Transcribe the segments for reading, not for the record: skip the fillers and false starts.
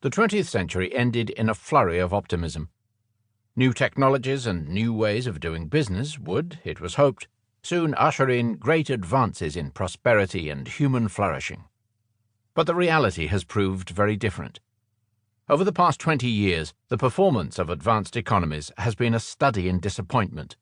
The 20th century ended in a flurry of optimism. New technologies and new ways of doing business would, it was hoped, soon usher in great advances in prosperity and human flourishing. But the reality has proved very different. Over the past 20 years, the performance of advanced economies has been a study in disappointment.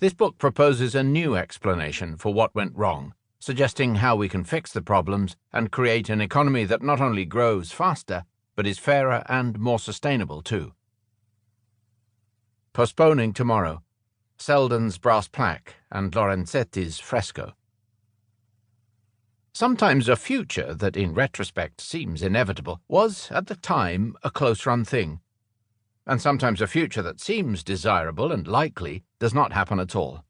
This book proposes a new explanation for what went wrong, suggesting how we can fix the problems and create an economy that not only grows faster, but is fairer and more sustainable too. Postponing Tomorrow, Selden's Brass Plaque and Lorenzetti's Fresco. Sometimes a future that in retrospect seems inevitable was, at the time, a close-run thing. And sometimes a future that seems desirable and likely does not happen at all.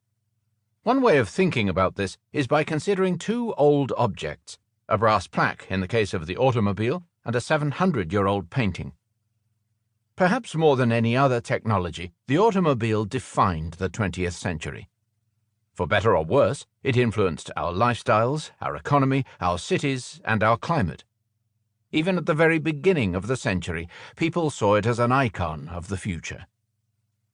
One way of thinking about this is by considering two old objects, a brass plaque in the case of the automobile and a 700-year-old painting. Perhaps more than any other technology, the automobile defined the 20th century. For better or worse, it influenced our lifestyles, our economy, our cities, and our climate. Even at the very beginning of the century, people saw it as an icon of the future.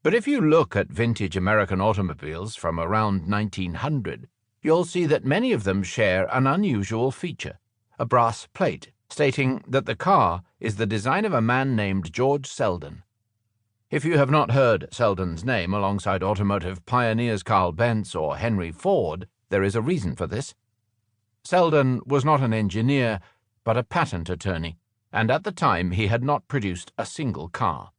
But if you look at vintage American automobiles from around 1900, you'll see that many of them share an unusual feature, a brass plate stating that the car is the design of a man named George Selden. If you have not heard Selden's name alongside automotive pioneers Carl Benz or Henry Ford, there is a reason for this. Selden was not an engineer, but a patent attorney, and at the time he had not produced a single car.